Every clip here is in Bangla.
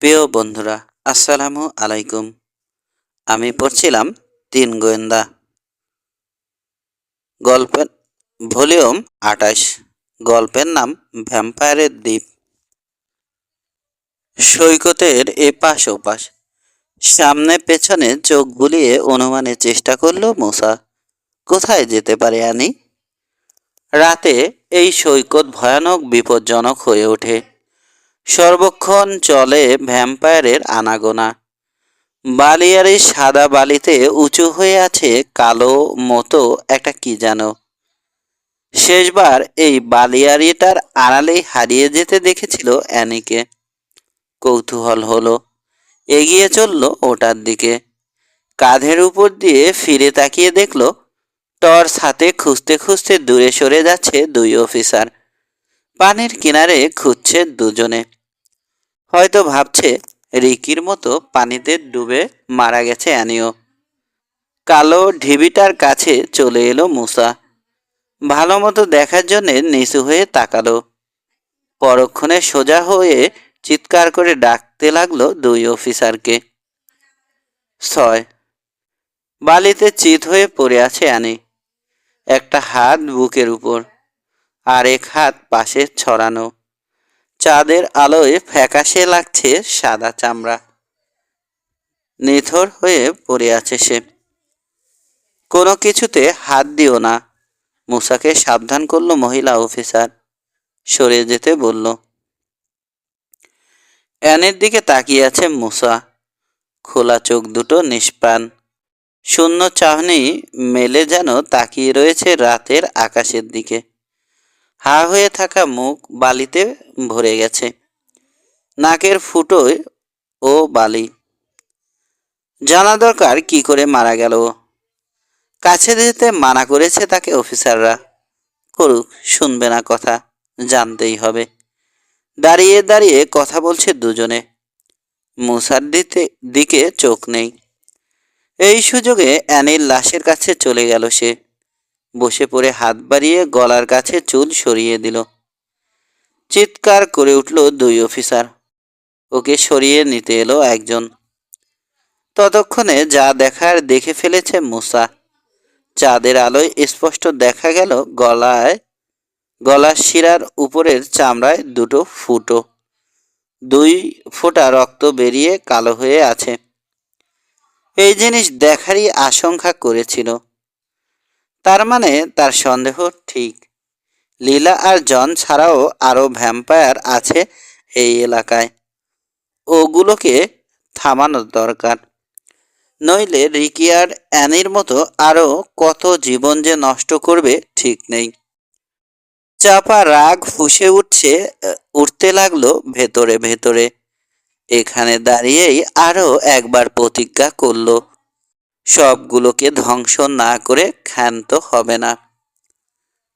প্রিয় বন্ধুরা, আসসালামু আলাইকুম। আমি পড়ছিলাম তিন গোয়েন্দা, গল্পের ভলিউম ২৮। গল্পের নাম ভ্যাম্পায়ারের দ্বীপ। সৈকতের এপাশ ওপাশ, সামনে পেছনে চোখ বুলিয়ে অনুমানের চেষ্টা করলো মূসা। কোথায় যেতে পারে আনি? রাতে এই সৈকত ভয়ানক বিপজ্জনক হয়ে ওঠে। সর্বক্ষণ চলে ভ্যাম্পায়ারের আনাগোনা। বালিয়ারি সাদা বালিতে উঁচু হয়ে আছে কালো মতো একটা কি যেন। শেষবার এই বালিয়ারিটার আড়ালেই হারিয়ে যেতে দেখেছিল অ্যানিকে। কৌতূহল হলো, এগিয়ে চলল ওটার দিকে। কাঁধের উপর দিয়ে ফিরে তাকিয়ে দেখলো টর্চ হাতে খুঁজতে খুঁজতে দূরে সরে যাচ্ছে দুই অফিসার। পানির কিনারে খুঁজছে দুজনে। হয়তো ভাবছে রিকির মতো পানিতে ডুবে মারা গেছে অ্যানিও। কালো ঢিবিটার কাছে চলে এলো মূসা। ভালো মতো দেখার জন্যে নিচু হয়ে তাকালো। পরক্ষণে সোজা হয়ে চিৎকার করে ডাকতে লাগলো দুই অফিসারকে। ছয়। বালিতে চিত হয়ে পড়ে আছে অ্যানি। একটা হাত বুকের উপর, আর এক হাত পাশে ছড়ানো। চাঁদের আলোয় ফ্যাকাশে লাগছে সাদা চামড়া। নিথর হয়ে পড়ে আছে সে। কোনো কিছুতে হাত দিও না, মূসাকে সাবধান করলো মহিলা অফিসার। সরে যেতে বলল। অ্যানের দিকে তাকিয়ে আছে মূসা। খোলা চোখ দুটো নিষ্প্রাণ, শূন্য চাহনি মেলে যেন তাকিয়ে রয়েছে রাতের আকাশের দিকে। হা হয়ে থাকা মুখ বালিতে ভরে গেছে। নাকের ফুটোয় ও বালি। জানা দরকার কি করে মারা গেল। কাছে যেতে মানা করেছে তাকে অফিসাররা। করুক, শুনবে না কথা, জানতেই হবে। দাঁড়িয়ে দাঁড়িয়ে কথা বলছে দুজনে। মূসার দিকে চোখ নেই। এই সুযোগে অ্যানির লাশের কাছে চলে গেল সে। বসে পড়ে হাত বাড়িয়ে গলার কাছে চুল সরিয়ে দিল। চিৎকার করে উঠল দুই অফিসার। ওকে সরিয়ে নিতে এলো একজন। ততক্ষণে যা দেখার দেখে ফেলেছে মূসা। চাঁদের আলোয় স্পষ্ট দেখা গেল গলার শিরার উপরের চামড়ায় দুটো ফুটো। দুই ফোঁটা রক্ত বেরিয়ে কালো হয়ে আছে। এই জিনিস দেখারই আশঙ্কা করেছিল। তার মানে তার সন্দেহ ঠিক। লীলা আর জন ছাড়াও আরো ভ্যাম্পায়ার আছে এই এলাকায়। ওগুলোকে থামানোর দরকার। নইলে রিকি আর অ্যানির মতো আরো কত জীবন যে নষ্ট করবে ঠিক নেই। চাপা রাগ ফুঁসে উঠতে লাগলো ভেতরে ভেতরে। এখানে দাঁড়িয়েই আরো একবার প্রতিজ্ঞা করলো, সবগুলোকে ধ্বংস না করে ক্ষান্ত হবে না।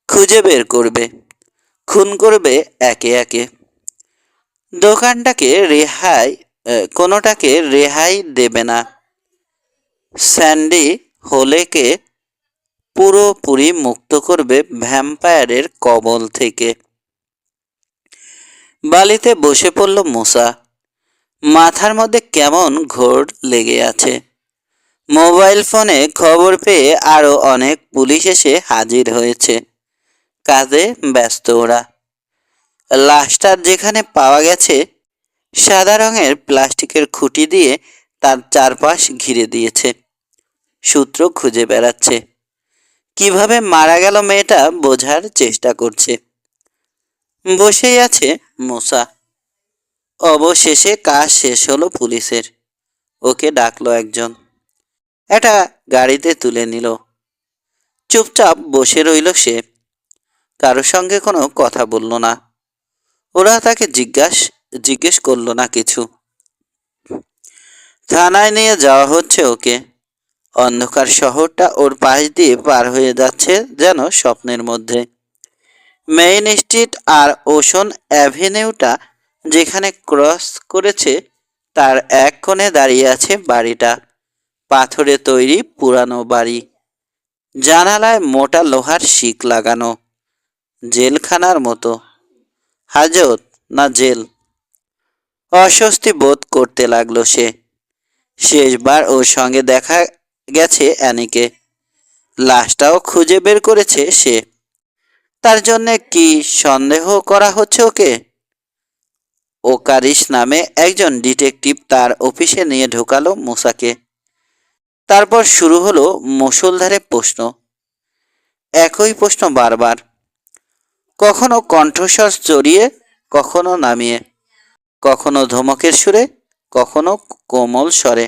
খুঁজে বের করবে, খুন করবে একে একে। দোকানটাকে কোনোটাকে রেহাই দেবে না। স্যান্ডি হোলেকে পুরোপুরি মুক্ত করবে ভ্যাম্পায়ারের কবল থেকে। বালিতে বসে পড়ল মূসা। মাথার মধ্যে কেমন ঘোর লেগে আছে। মোবাইল ফোনে খবর পেয়ে আরো অনেক পুলিশ এসে হাজির হয়েছে। কাজে ব্যস্ত ওরা। লাশটা যেখানে পাওয়া গেছে, সাদা রঙের প্লাস্টিকের খুঁটি দিয়ে তার চারপাশ ঘিরে দিয়েছে। সূত্র খুঁজে বেড়াচ্ছে। কিভাবে মারা গেল মেয়েটা বোঝার চেষ্টা করছে। বসেই আছে মূসা। অবশেষে কাজ শেষ হলো পুলিশের। ওকে ডাকলো একজন। একটা গাড়িতে তুলে নিল। চুপচাপ বসে রইল সে। কারো সঙ্গে কোনো কথা বলল না। ওরা তাকে জিজ্ঞেস করলো না কিছু। থানায় নিয়ে যাওয়া হচ্ছে ওকে। অন্ধকার শহরটা ওর পাশ দিয়ে পার হয়ে যাচ্ছে যেন স্বপ্নের মধ্যে। মেইন স্ট্রিট আর ওশন অ্যাভিনিউটা যেখানে ক্রস করেছে, তার এক কোণে দাঁড়িয়ে আছে বাড়িটা। পাথরে তৈরি পুরানো বাড়ি। জানালায় মোটা লোহার শিক লাগানো। জেলখানার মতো। হাজত না জেল। অস্বস্তি বোধ করতে লাগলো সে। শেষবার ওর সঙ্গে দেখা গেছে অ্যানিকে। লাশটাও খুঁজে বের করেছে সে। তার জন্যে কি সন্দেহ করা হচ্ছে ওকে? ওকারিস নামে একজন ডিটেকটিভ তার অফিসে নিয়ে ঢোকালো মুসাকে। তারপর শুরু হলো মুষলধারে প্রশ্ন। একই প্রশ্ন বারবার, কখনো কণ্ঠস্বর চড়িয়ে, কখনো নামিয়ে, কখনো ধমকের সুরে, কখনো কোমল স্বরে।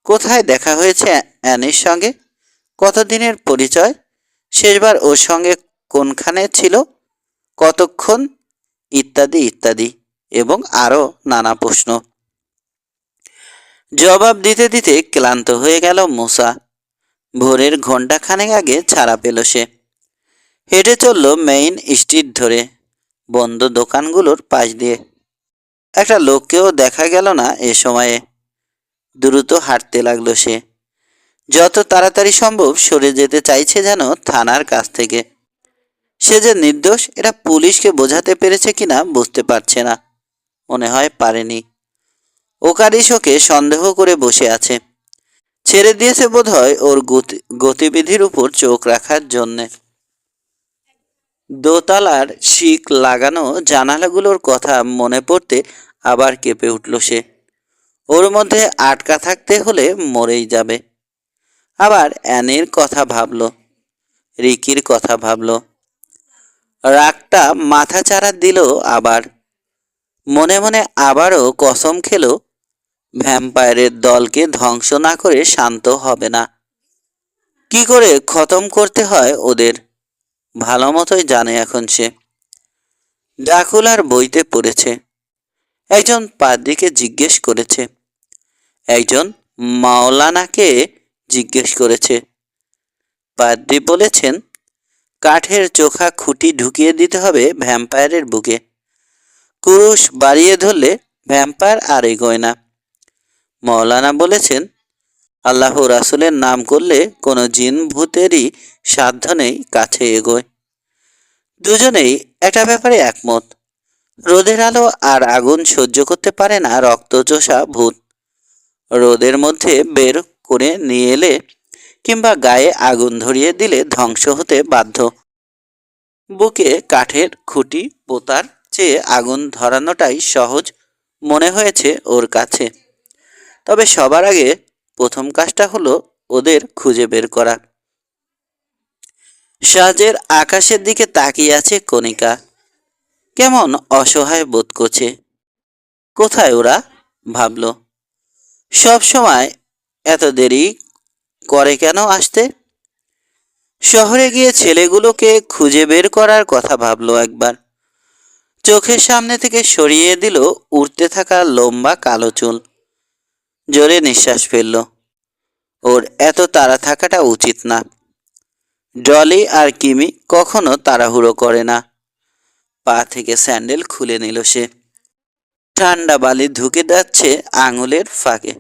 কোথায় দেখা হয়েছে অ্যানির সঙ্গে? কতদিনের পরিচয়? শেষবার ওর সঙ্গে কোনখানে ছিল? কতক্ষণ? ইত্যাদি ইত্যাদি, এবং আরও নানা প্রশ্ন। জবাব দিতে দিতে ক্লান্ত হয়ে গেল মুসা। ভোরের ঘণ্টাখানেক আগে ছাড়া পেল সে। হেঁটে চলল মেইন স্ট্রিট ধরে, বন্ধ দোকানগুলোর পাশ দিয়ে। একটা লোককেও দেখা গেল না এ সময়ে। দ্রুত হাঁটতে লাগলো সে। যত তাড়াতাড়ি সম্ভব সরে যেতে চাইছে যেন থানার কাছ থেকে। সে যে নির্দোষ এটা পুলিশকে বোঝাতে পেরেছে কিনা বুঝতে পারছে না। মনে হয় পারেনি। ওকারিস ওকে সন্দেহ করে বসে আছে। ছেড়ে দিয়েছে বোধহয় ওর গতিবিধির উপর চোখ রাখার জন্যে। দোতলার শিক লাগানো জানালাগুলোর কথা মনে পড়তে আবার কেঁপে উঠল সে। ওর মধ্যে আটকা থাকতে হলে মরেই যাবে। আবার অ্যানির কথা ভাবল, রিকির কথা ভাবল। রাগটা মাথা চাড়া দিল আবার। মনে মনে আবারও কসম খেল, ভ্যাম্পায়ারের দলকে ধ্বংস না করে শান্ত হবে না। কি করে খতম করতে হয় ওদের ভালো মতোই জানে এখন সে। ড্রাকুলার বইতে পড়েছে। একজন পাদ্রীকে জিজ্ঞেস করেছে, একজন মাওলানাকে জিজ্ঞেস করেছে। পাদ্রী বলেছেন, কাঠের চোখা খুঁটি ঢুকিয়ে দিতে হবে ভ্যাম্পায়ারের বুকে। কুরুশ বাড়িয়ে ধরলে ভ্যাম্পায়ার আর এগোয় না। মাওলানা বলেছেন, আল্লাহ রাসূলের নাম করলে কোনো জিন ভূতেরই সাধ্য নেই কাছে এগোয়। দুজনেই একটা ব্যাপারে একমত। রোদের আলো আর আগুন সহ্য করতে পারে না রক্তচোষা ভূত। রোদের মধ্যে বের করে নিয়ে এলে কিংবা গায়ে আগুন ধরিয়ে দিলে ধ্বংস হতে বাধ্য। বুকে কাঠের খুঁটি পোতার চেয়ে আগুন ধরানোটাই সহজ মনে হয়েছে ওর কাছে। তবে সবার আগে প্রথম কাজটা হলো ওদের খুঁজে বের করা। সাজের আকাশের দিকে তাকিয়ে আছে কণিকা। কেমন অসহায় বোধ করছে। কোথায় ওরা, ভাবল। সব সময় এত দেরি করে কেন আসতে? শহরে গিয়ে ছেলেগুলোকে খুঁজে বের করার কথা ভাবল একবার। চোখের সামনে থেকে সরিয়ে দিল উড়তে থাকা লম্বা কালো চুল। জোরে নিঃশ্বাস ফেলল। ওর এত তাড়া থাকাটা উচিত না। ডলি আর কিমি কখনো তাড়াহুড়ো করে না। পা থেকে স্যান্ডেল খুলে নিল সে। ঠান্ডা বালি ঢুকে যাচ্ছে আঙুলের ফাঁকে।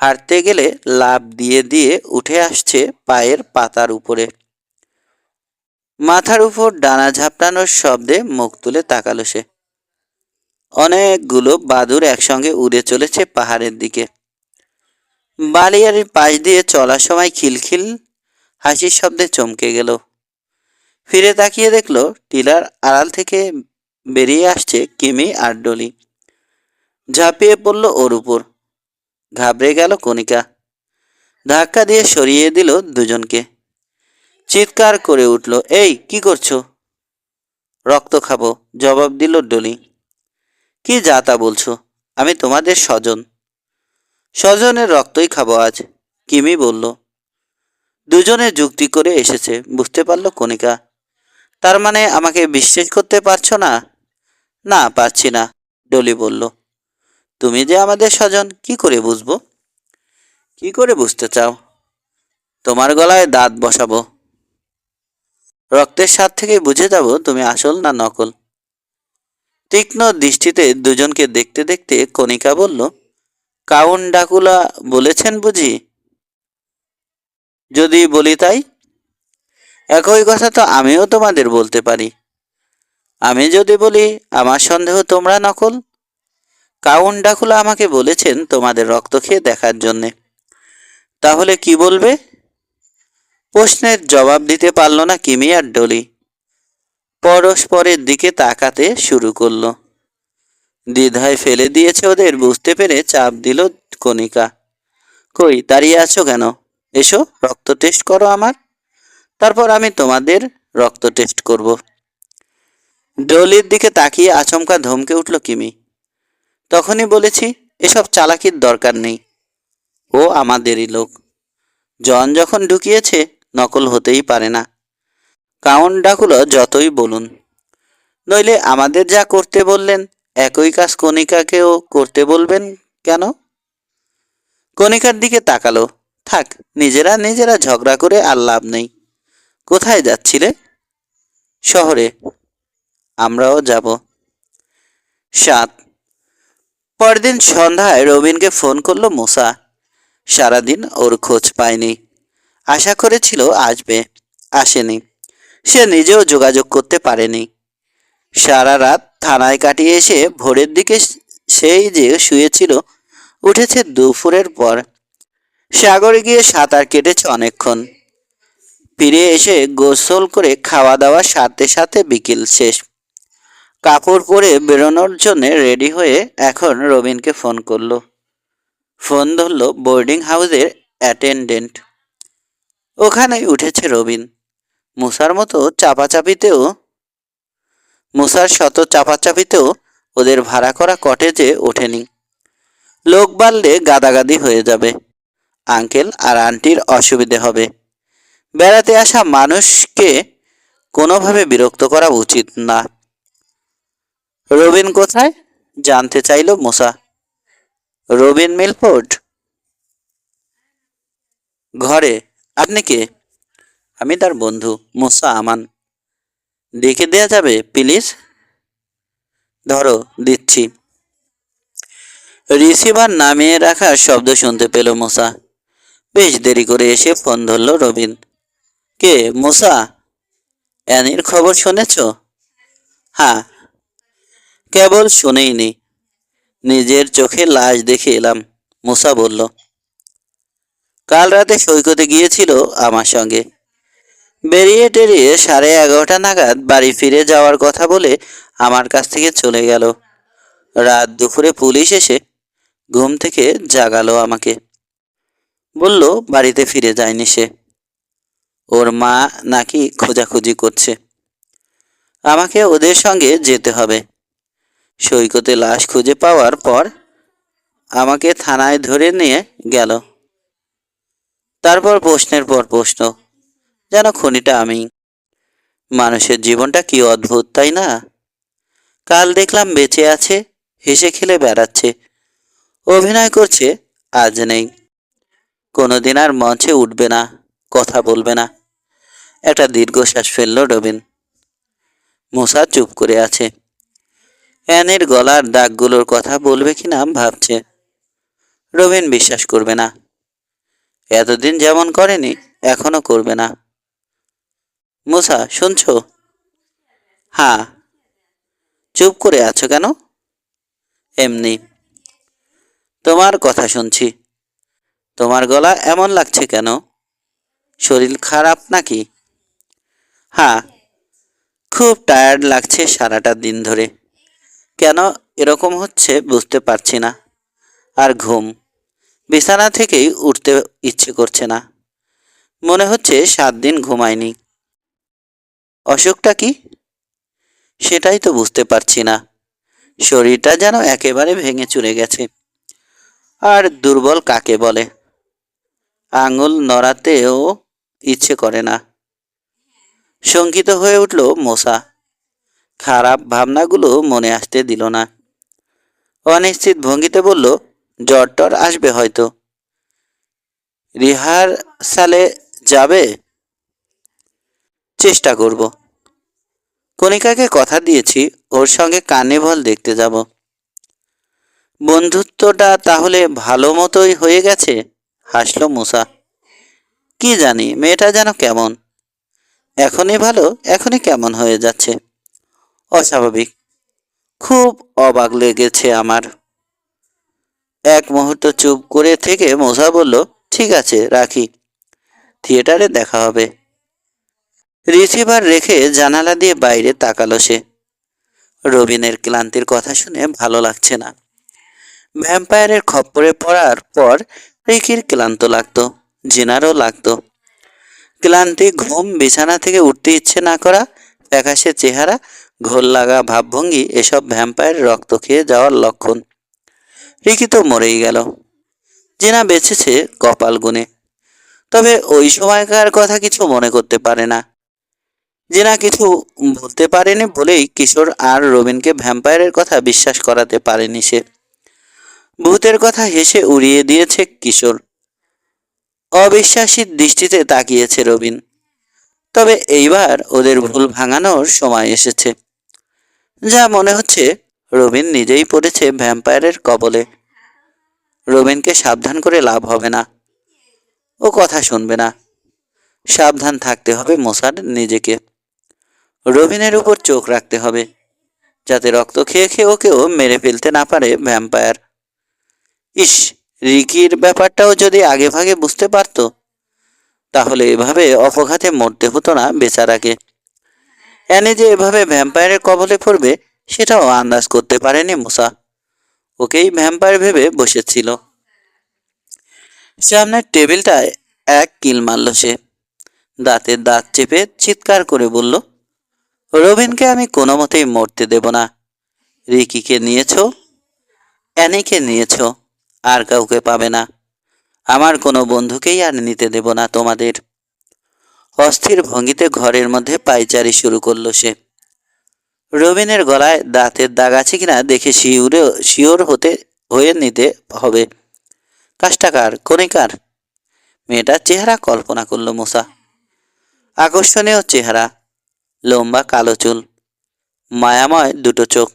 হাঁটতে গেলে লাফ দিয়ে দিয়ে উঠে আসছে পায়ের পাতার উপরে। মাথার উপর ডানা ঝাপটানোর শব্দে মুখ তুলে তাকালো সে। অনেকগুলো বাদুড় একসঙ্গে উড়ে চলেছে পাহাড়ের দিকে। বালিয়ারির পাশ দিয়ে চলার সময় খিলখিল হাসির শব্দে চমকে গেল। ফিরে তাকিয়ে দেখল টিলার আড়াল থেকে বেরিয়ে আসছে কিমি আর ডলি। ঝাঁপিয়ে পড়ল ওর উপর। ঘাবড়ে গেল কণিকা। ধাক্কা দিয়ে সরিয়ে দিল দুজনকে। চিৎকার করে উঠল, এই কি করছো? রক্ত খাবো, জবাব দিল ডলি। কি যা তা বলছো? আমি তোমাদের স্বজন। স্বজনের রক্তই খাবো আজ, কিমি বলল। দুজনে যুক্তি করে এসেছে বুঝতে পারল কণিকা। তার মানে আমাকে বিশ্বাস করতে পারছো না? না, পারছি না, ডলি বলল। তুমি যে আমাদের স্বজন কি করে বুঝবো? কি করে বুঝতে চাও? তোমার গলায় দাঁত বসাবো। রক্তের স্বাদ থেকে বুঝে যাব তুমি আসল না নকল। তীক্ষ্ণ দৃষ্টিতে দুজনকে দেখতে দেখতে কণিকা বলল, কাউন্ট ড্রাকুলা বলেছেন বুঝি? যদি বলি তাই? একই কথা তো আমিও তোমাদের বলতে পারি। আমি যদি বলি আমার সন্দেহ তোমরা নকল, কাউন ডাকুলা আমাকে বলেছেন তোমাদের রক্ত খেয়ে দেখার জন্যে। তাহলে কি বলবে? প্রশ্নের জবাব দিতে পারল না কিমি আর ডলি। পরস্পরের দিকে তাকাতে শুরু করলো। দ্বিধায় ফেলে দিয়েছে ওদের বুঝতে পেরে চাপ দিল কণিকা। কই দাঁড়িয়ে আছো কেন? এসো রক্ত টেস্ট করো আমার, তারপর আমি তোমাদের রক্ত টেস্ট করব। ডলির দিকে তাকিয়ে আচমকা ধমকে উঠল কিমি। তখনই বলেছি এসব চালাকির দরকার নেই, ও আমাদেরই লোক। জন যখন ঢুকিয়েছে নকল হতেই পারে না। কাউন্ট ডাকুলো যতই বলুন, নইলে আমাদের যা করতে বললেন একই কাজ কণিকাকেও করতে বলবেন কেন? কণিকার দিকে তাকালো। থাক, নিজেরা নিজেরা ঝগড়া করে আর লাভ নেই। কোথায় যাচ্ছিলে? শহরে। আমরাও যাব। 7। পরদিন সন্ধ্যায় রবিনকে ফোন করলো মুসা। সারাদিন ওর খোঁজ পায়নি। আশা করেছিল আসবে, আসেনি। সে নিজেও যোগাযোগ করতে পারেনি। সারা রাত থানায় কাটিয়ে এসে ভোরের দিকে সেই যে শুয়েছিল উঠেছে দুপুরের পর। সাগরে গিয়ে সাঁতার কেটেছে অনেকক্ষণ। ফিরে এসে গোসল করে খাওয়া দাওয়া সারতে সাথে বিকেল শেষ। কাপড় পরে বেরোনোর জন্য রেডি হয়ে এখন রবিনকে ফোন করলো। ফোন ধরলো বোর্ডিং হাউসের অ্যাটেন্ডেন্ট। ওখানেই উঠেছে রবিন। মুসার শত চাপাচাপিতেও ওদের ভাড়া করা কটেজে ওঠেনি। লোক বাড়লে গাদাগাদি হয়ে যাবে। আঙ্কেল আর আন্টির অসুবিধে হবে। বেড়াতে আসা মানুষকে কোনোভাবে বিরক্ত করা উচিত না। রবিন কোথায় জানতে চাইল মুসা। রবিন মিলফোর্ড ঘরে। আপনি কে? আমি তার বন্ধু মুসা আমান। দেখে দেয়া যাবে প্লিজ? ধরো দিচ্ছি। রিসিভার নামিয়ে রাখার শব্দ শুনতে পেল মুসা। বেশ দেরি করে এসে ফোন ধরল রবিন। কে? মুসা। অ্যানির খবর শুনেছ? হ্যাঁ, কেবল শুনেইনি, নিজের চোখে লাশ দেখে এলাম। মুসা বলল। কাল রাতে সৈকতে গিয়েছিল আমার সঙ্গে। বেরিয়ে টেরিয়ে 11:30 নাগাদ বাড়ি ফিরে যাওয়ার কথা বলে আমার কাছ থেকে চলে গেল। রাত দুপুরে পুলিশ এসে ঘুম থেকে জাগালো আমাকে। বলল বাড়িতে ফিরে যায়নি সে। ওর মা নাকি খোঁজাখুঁজি করছে। আমাকে ওদের সঙ্গে যেতে হবে। সৈকতে লাশ খুঁজে পাওয়ার পর আমাকে থানায় ধরে নিয়ে গেল। তারপর প্রশ্নের পর প্রশ্ন, যেন খনিটা আমি। মানুষের জীবনটা কি অদ্ভুত, তাই না? কাল দেখলাম বেঁচে আছে, হেসে খেলে বেড়াচ্ছে, অভিনয় করছে, আজ নেই। কোনোদিন আর মঞ্চে উঠবে না, কথা বলবে না। একটা দীর্ঘশ্বাস ফেলল রবিন। মুসা চুপ করে আছে। অ্যানের গলার দাগগুলোর কথা বলবে কিনা ভাবছে। রবিন বিশ্বাস করবে না। এতদিন যেমন করেনি এখনো করবে না। মুসা শুনছো? হ্যাঁ। চুপ করে আছো কেন? এমনি। তোমার কথা শুনছি। তোমার গলা এমন লাগছে কেন? শরীর খারাপ নাকি? হ্যাঁ, খুব টায়ার্ড লাগছে সারাটা দিন ধরে। কেন এরকম হচ্ছে বুঝতে পারছি না। আর ঘুম, বিছানা থেকেই উঠতে ইচ্ছে করছে না। মনে হচ্ছে 7 দিন ঘুমায়নি। অসুখটা কি? সেটাই তো বুঝতে পারছি না। শরীরটা যেন একেবারে ভেঙে চুরে গেছে। আর দুর্বল কাকে বলে? আঙুল নড়াতেও ইচ্ছে করে না। শঙ্কিত হয়ে উঠল মোসা। খারাপ ভাবনাগুলো মনে আসতে দিল না। অনিশ্চিত ভঙ্গিতে বলল, জ্বর টর আসবে হয়তো। রিহার্সালে যাবে? চেষ্টা করব। কণিকাকে কথা দিয়েছি ওর সঙ্গে কার্নিভাল দেখতে যাব। বন্ধুত্বটা তাহলে ভালো মতোই হয়ে গেছে? হাসলো মুসা। কি জানি, মেয়েটা যেন কেমন, এখনই ভালো এখনই কেমন হয়ে যাচ্ছে। অস্বাভাবিক। খুব অবাক লেগেছে আমার। এক মুহূর্ত চুপ করে থেকে মোসা বলল, ঠিক আছে, রাখি। থিয়েটারে দেখা হবে। রিসিভার রেখে জানালা দিয়ে বাইরে তাকালো সে। রবিনের ক্লান্তির কথা শুনে ভালো লাগছে না। ভ্যাম্পায়ারের খপ্পরে পড়ার পর রিকির ক্লান্ত লাগতো, জিনারও লাগতো। ক্লান্তি, ঘুম, বিছানা থেকে উঠতে ইচ্ছে না করা, ফ্যাকাশে চেহারা, ঘোর লাগা ভাবভঙ্গি এসব ভ্যাম্পায়ার রক্ত খেয়ে যাওয়ার লক্ষণ। রিকি তো মরেই গেল। জিনা বেঁচেছে কপাল গুনে, তবে ওই সময়কার কথা কিছু মনে করতে পারে না। জিনা কিছু বলতে পারেনি বলেই কিশোর আর রবিনকে ভ্যাম্পায়ারের কথা বিশ্বাস করাতে পারেনি সে। ভূতের কথা হেসে উড়িয়ে দিয়েছে কিশোর। অবিশ্বাসী দৃষ্টিতে তাকিয়েছে রবিন। তবে এইবার ওদের ভুল ভাঙানোর সময় এসেছে। যা মনে হচ্ছে রবিন নিজেই পড়েছে ভ্যাম্পায়ারের কবলে। রবিনকে সাবধান করে লাভ হবে না, ও কথা শুনবে না। সাবধান থাকতে হবে মোসার নিজেকে। রবিনের উপর চোখ রাখতে হবে, যাতে রক্ত খেয়ে খেয়ে ওকেও মেরে ফেলতে না পারে ভ্যাম্পায়ার। ইস, রিকির ব্যাপারটাও যদি আগে ভাগে বুঝতে পারতো, তাহলে এভাবে অপঘাতে মরতে হতো না বেচারাকে। অ্যানি যে এভাবে ভ্যাম্পায়ারের কবলে পড়বে সেটাও আন্দাজ করতে পারেনি মুসা। ওকেই ভ্যাম্পায়ার ভেবে বসেছিল। সামনের টেবিলটায় এক কিল মারল সে। দাঁতের দাঁত চেপে চিৎকার করে বলল, রবিনকে আমি কোনো মতেই মরতে দেব না। রিকিকে নিয়েছ, অ্যানিকে নিয়েছ, আর কাউকে পাবে না। আমার কোনো বন্ধুকেই আর নিতে দেব না তোমাদের। অস্থির ভঙ্গিতে ঘরের মধ্যে পায়চারি শুরু করলো সে। রবিনের গলায় দাঁতের দাগ আছে কিনা দেখে শিওর হয়ে নিতে হবে। কাষ্টাকার, কণিকার। মেয়েটার চেহারা কল্পনা করল মুসা। আকর্ষণীয় চেহারা, লম্বা কালো চুল, মায়াময় দুটো চোখ।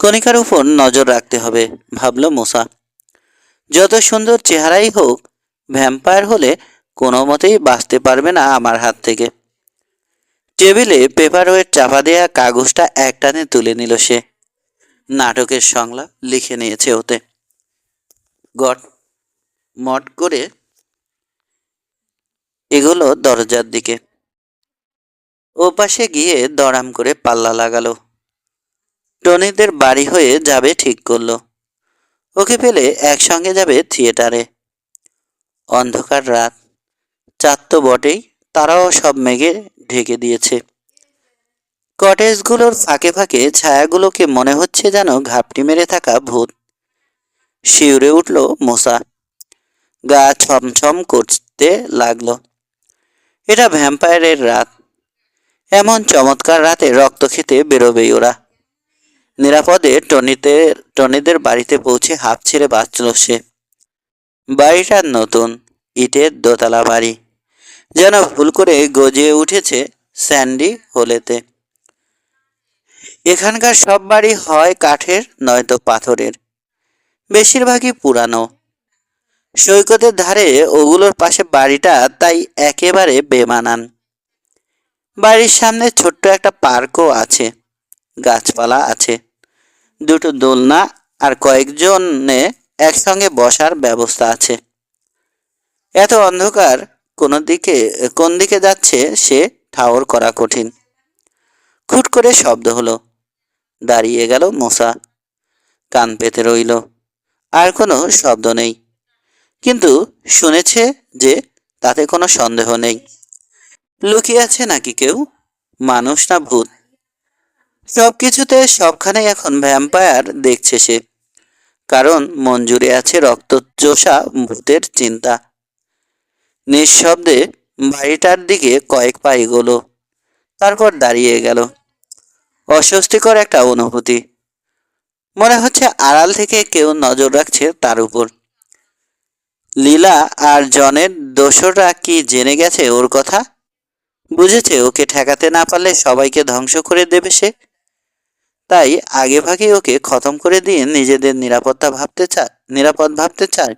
কণিকার উপর নজর রাখতে হবে, ভাবল মুসা। যত সুন্দর চেহারাই হোক, ভ্যাম্পায়ার হলে কোনো মতেই বাঁচতে পারবে না আমার হাত থেকে। টেবিলে পেপার ওয়েট চাপা দেয়া কাগজটা একটানে তুলে নিল সে। নাটকের সংলাপ লিখে নিয়েছে ওতে। গট মট করে এগুলো দরজার দিকে। ও পাশে গিয়ে দড়াম করে পাল্লা লাগালো। টনিদের বাড়ি হয়ে যাবে ঠিক করলো। ওকে পেলে একসঙ্গে যাবে থিয়েটারে। অন্ধকার রাত, চাঁদ তো বটেই, তারাও সব মেঘে ঢেকে দিয়েছে। কটেজগুলোর ফাঁকে ফাঁকে ছায়াগুলোকে মনে হচ্ছে যেন ঘাপটি মেরে থাকা ভূত। শিউরে উঠল মোসা। গা ছমছম করতে লাগলো। এটা ভ্যাম্পায়ারের রাত। এমন চমৎকার রাতে রক্ত খেতে বেরোবেই ওরা। নিরাপদে টনিদের বাড়িতে পৌঁছে হাঁপ ছেড়ে বাঁচল সে। বাড়িটা নতুন, ইটের দোতলা বাড়ি, যেন ভুল করে গজিয়ে উঠেছে স্যান্ডি হোলেতে। এখানকার সব বাড়ি হয় কাঠের নয়তো পাথরের, বেশিরভাগই পুরানো। সৈকতের ধারে ওগুলোর পাশে বাড়িটা তাই একেবারে বেমানান। বাড়ির সামনে ছোট্ট একটা পার্কও আছে, গাছপালা আছে, দুটো দোলনা আর কয়েকজনে একসঙ্গে বসার ব্যবস্থা আছে। এত অন্ধকার কোন দিকে যাচ্ছে সে ঠাওর করা কঠিন। খুট করে শব্দ হলো। দাঁড়িয়ে গেল মোসা। কান পেতে রইল। আর কোনো শব্দ নেই, কিন্তু শুনেছে যে তাতে কোনো সন্দেহ নেই। লুকিয়ে আছে নাকি কেউ, মানুষ না ভূত? সবকিছুতে সবখানে এখন ভ্যাম্পায়ার দেখছে সে। কারণ মন জুড়ে আছে রক্তচোষা ভূতের চিন্তা। নিঃশব্দে বাড়িটার দিকে কয়েক পা এগোলো, তারপর দাঁড়িয়ে গেল। অস্বস্তিকর একটা অনুভূতি। মনে হচ্ছে আড়াল থেকে কেউ নজর রাখছে তার উপর। লীলা আর জনের দোসররা কি জেনে গেছে ওর কথা? বুঝেছে ওকে ঠেকাতে না পারলে সবাইকে ধ্বংস করে দেবে সে। তাই আগে ভাগে ওকে খতম করে দিয়ে নিজেদের নিরাপদ ভাবতে চায়।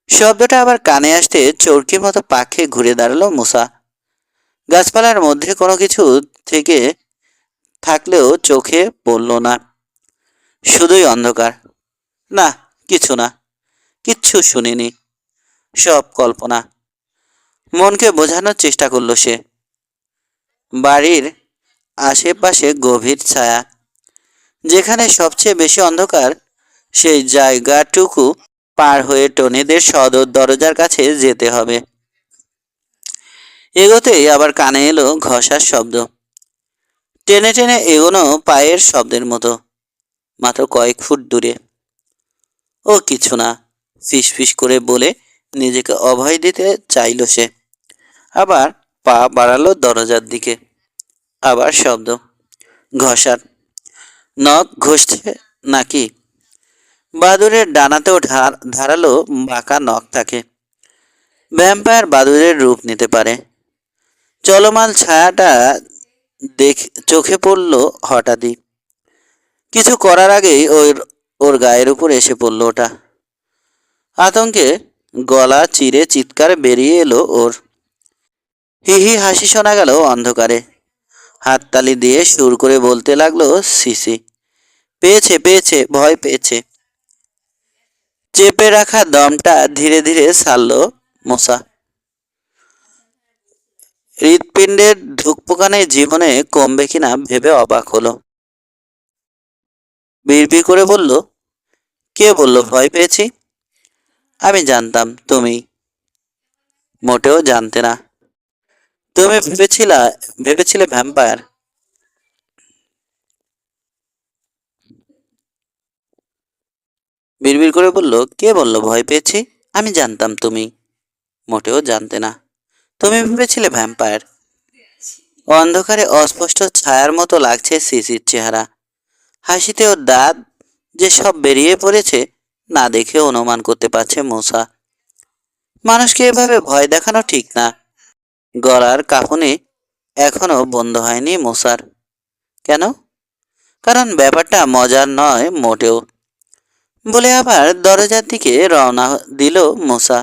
শব্দটা আবার কানে আসতে চরকির মতো পাখে ঘুরে দাঁড়ালো মুসা। গাছপালার মধ্যে কোনো কিছু থেকে থাকলেও চোখে পড়ল না, শুধুই অন্ধকার। না, কিছু না, কিচ্ছু শুনিনি, সব কল্পনা। মনকে বোঝানোর চেষ্টা করলো সে। বাড়ির আশেপাশে গভীর ছায়া, যেখানে সবচেয়ে বেশি অন্ধকার, সেই জায়গাটুকু পার হয়ে টনিদের সদর দরজার কাছে যেতে হবে। এগোতেই আবার কানে এলো ঘষার শব্দ, টেনে টেনে এগোনো পায়ের শব্দের মতো, মাত্র কয়েক ফুট দূরে। ও কিছু না, ফিস ফিস করে বলে নিজেকে অভয় দিতে চাইল সে। আবার পা বাড়ালো দরজার দিকে। আবার শব্দ, ঘষার। নখ ঘষছে নাকি? বাদুড়ের ডানাতেও ধারালো বাঁকা নখ থাকে। ভ্যাম্পায়ার বাদুড়ের রূপ নিতে পারে। চলমান ছায়াটা চোখে পড়ল হঠাৎই। কিছু করার আগেই ওর গায়ের উপর এসে পড়ল ওটা। আতঙ্কে গলা চিরে চিৎকার বেরিয়ে এলো ওর। হি হি হাসি শোনা গেল অন্ধকারে। হাততালি দিয়ে সুর করে বলতে লাগলো সিসি, পেয়েছে পেয়েছে, ভয় পেয়েছে। চেপে রাখা দমটা ধীরে ধীরে ছাড়ল মশা। হৃৎপিণ্ডের ঢুকপোকানে জীবনে কমবে কিনা ভেবে অবাক হলো। বিড়বিড় করে বলল, কে বলল ভয় পেয়েছি? আমি জানতাম তুমি। মোটেও জানতে না। তুমি ভেবেছিলে ভ্যাম্পায়ার। বিড়বিড় করে বলল, কে বলল ভয় পেয়েছি? আমি জানতাম তুমি। মোটেও জানতে না। তুমি ভেবেছিলে ভ্যাম্পায়ার। অন্ধকারে অস্পষ্ট ছায়ার মতো লাগছে সিসির চেহারা। হাসিতে ওর দাঁত যে সব বেরিয়ে পড়েছে না দেখে অনুমান করতে পারছে মশা। মানুষকে এভাবে ভয় দেখানো ঠিক না। গলার কাঁপুনি এখনো বন্ধ হয়নি মশার। কেন? কারণ ব্যাপারটা মজার নয় মোটেও। বলে আবার দরজার দিকে রওনা দিল মশা।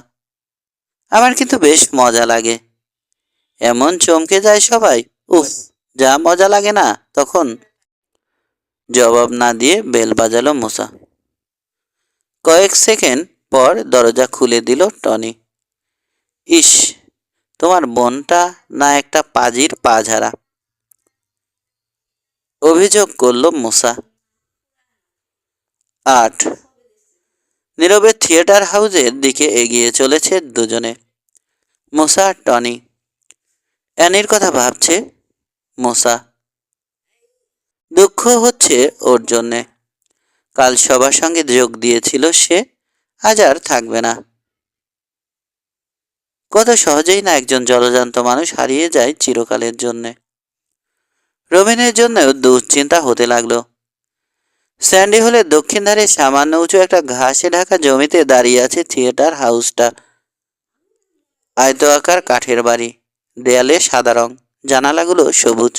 আমার কিন্তু বেশ মজা লাগে। এমন চমকে যায় সবাই। উফ, যা মজা লাগে না তখন। জবাব না দিয়ে বেল বাজালো মশা। কয়েক সেকেন্ড পর দরজা খুলে দিল টনি। ইস, তোমার বোনটা না একটা পাজির পা ঝাড়া, অভিযোগ করল মশা। 8। নীরবে থিয়েটার হাউসের দিকে এগিয়ে চলেছে দুজনে, মশা আর টনি। অ্যানির কথা ভাবছে মশা। দুঃখ হচ্ছে ওর জন্যে। কাল সবার সঙ্গে যোগ দিয়েছিল সে, আজ আর থাকবে না। কত সহজেই না একজন জলজান্ত মানুষ হারিয়ে যায় চিরকালের জন্যে। রবিনের জন্যও দুশ্চিন্তা হতে লাগলো। স্যান্ডি হলের দক্ষিণ ধারে সামান্য উঁচু একটা ঘাসে ঢাকা জমিতে দাঁড়িয়ে আছে থিয়েটার হাউসটা। আয়তাকার কাঠের বাড়ি, দেয়ালে সাদা রং, জানালাগুলো সবুজ।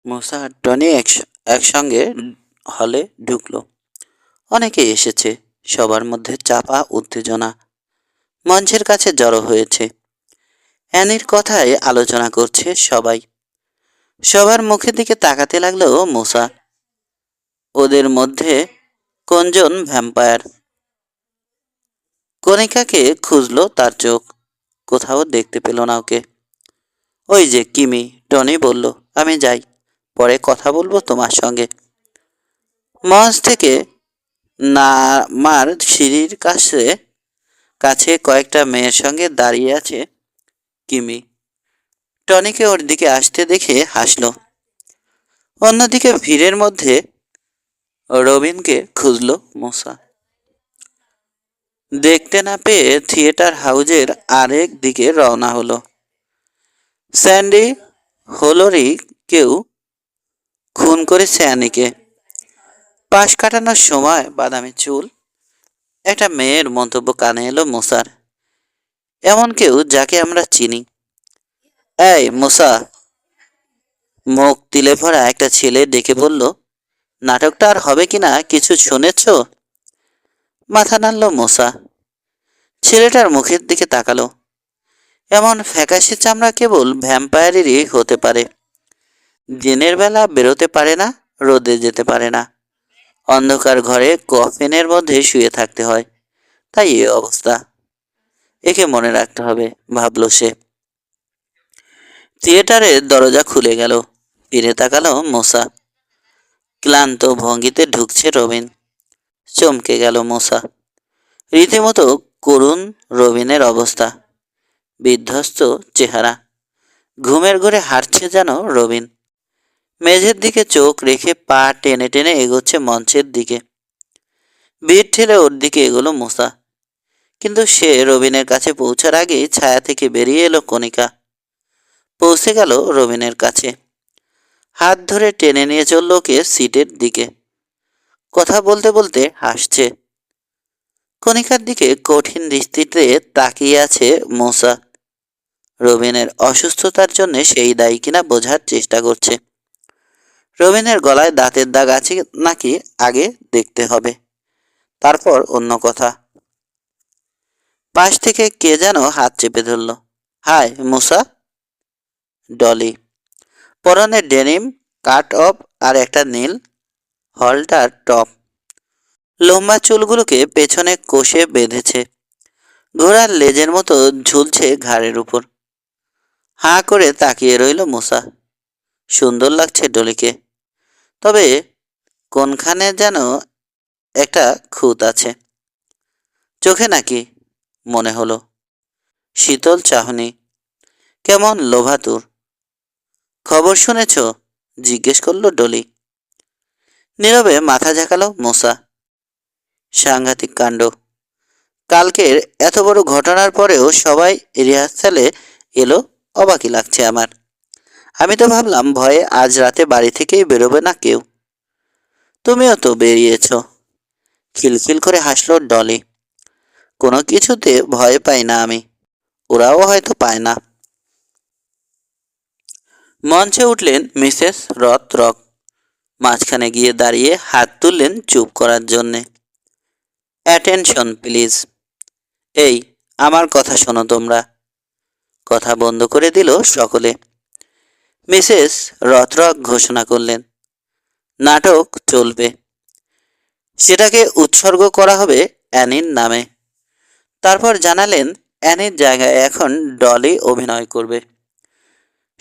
মশা আর টনি একসঙ্গে হলে ঢুকলো। অনেকে এসেছে, সবার মধ্যে চাপা উত্তেজনা। মঞ্চের কাছে জড়ো হয়েছে। অ্যানির কথায় আলোচনা করছে সবাই। সবার মুখের দিকে তাকাতে লাগলো মশা। ওদের মধ্যে কোনজন ভ্যাম্পায়ার? কণিকাকে খুঁজলো তার চোখ, কোথাও দেখতে পেল না ওকে। ওই যে কিমি, টনি বলল, আমি যাই, পরে কথা বলবো তোমার সঙ্গে। মঞ্চ থেকে নামার সিঁড়ির কাছে কাছে কয়েকটা মেয়ের সঙ্গে দাঁড়িয়ে আছে কিমি। টনিকে ওর দিকে আসতে দেখে হাসলো। অন্যদিকে ভিড়ের মধ্যে রবিনকে খুঁজলো মশা। দেখতে না পেয়ে থিয়েটার হাউজের আরেক দিকে রওনা হলো। স্যান্ডি হলোরই কেউ খুন করেছে অ্যানিকে। পাশ কাটানোর সময় বাদামি চুল একটা মেয়ের মন্তব্য কানে এলো মশার। এমন কেউ যাকে আমরা চিনি। এই মশা, মুখ তিলে ভরা একটা ছেলে ডেকে বলল, নাটকটা আর হবে কিনা কিছু শুনেছ? মাথা নাড়ল মশা। ছেলেটার মুখের দিকে তাকালো। এমন ফ্যাকাশে চামড়া কেবল ভ্যাম্পায়ারেরই হতে পারে। দিনের বেলা বেরোতে পারে না, রোদে যেতে পারে না, অন্ধকার ঘরে কফিনের মধ্যে শুয়ে থাকতে হয়, তাই এই অবস্থা। একে মনে রাখতে হবে, ভাবল সে। থিয়েটারের দরজা খুলে গেল। ফিরে তাকালো মোসা। ক্লান্ত ভঙ্গিতে ঢুকছে রবিন। চমকে গেল মোসা। রীতিমতো করুণ রবিনের অবস্থা। বিধ্বস্ত চেহারা। ঘুমের ঘরে হাঁটছে যেন রবিন। মেঝের দিকে চোখ রেখে পা টেনে টেনে এগোচ্ছে মঞ্চের দিকে। ভিড় ঠেলে ওর দিকে এগোলো মোসা। কিন্তু সে রবিনের কাছে পৌঁছার আগেই ছায়া থেকে বেরিয়ে এলো কণিকা। পৌঁছে গেল রবিনের কাছে। হাত ধরে টেনে নিয়ে চলল ওকে সিটের দিকে। কথা বলতে বলতে হাসছে। কণিকার দিকে কঠিন দৃষ্টিতে তাকিয়ে আছে মোসা। রবিনের অসুস্থতার জন্য সেই দায়ী কিনা বোঝার চেষ্টা করছে। রবিনের গলায় দাঁতের দাগ আছে নাকি আগে দেখতে হবে, তারপর অন্য কথা। পাশ থেকে কে যেন হাত চেপে ধরল। হাই মুসা। ডলি। পরনে ডেনিম কাট অফ আর একটা নীল হলটার টপ। লম্বা চুলগুলোকে পেছনে কষে বেঁধেছে। ঘোড়ার লেজের মতো ঝুলছে ঘাড়ের উপর। হাঁ করে তাকিয়ে রইল মুসা। সুন্দর লাগছে ডলিকে, তবে কোনখানে যেন একটা খুঁত আছে। চোখে নাকি মনে হলো। শীতল চাহনি। কেমন লোভাতুর। খবর শুনেছ? জিজ্ঞেস করলো ডলি। নীরবে মাথা ঝাঁকালো মোসা। সাংঘাতিক কাণ্ড। কালকের এত বড় ঘটনার পরেও সবাই রিহার্সালে এলো, অবাকই লাগছে আমার। আমি তো ভাবলাম ভয়ে আজ রাতে বাড়ি থেকেই বেরোবে না কেউ। তুমিও তো বেরিয়েছ। খিলখিল করে হাসলো ডলি। কোনো কিছুতে ভয় পাই না আমি, ওরাও হয়তো পায় না। মঞ্চে উঠলেন মিসেস রথরক। মাঝখানে গিয়ে দাঁড়িয়ে হাত তুললেন চুপ করার জন্যে। Attention please. এই, আমার কথা শোনো তোমরা। কথা বন্ধ করে দিল সকলে। মিসেস রথরক ঘোষণা করলেন, নাটক চলবে। সেটাকে উৎসর্গ করা হবে অ্যানির নামে। তারপর জানালেন অ্যানির জায়গায় এখন ডলি অভিনয় করবে।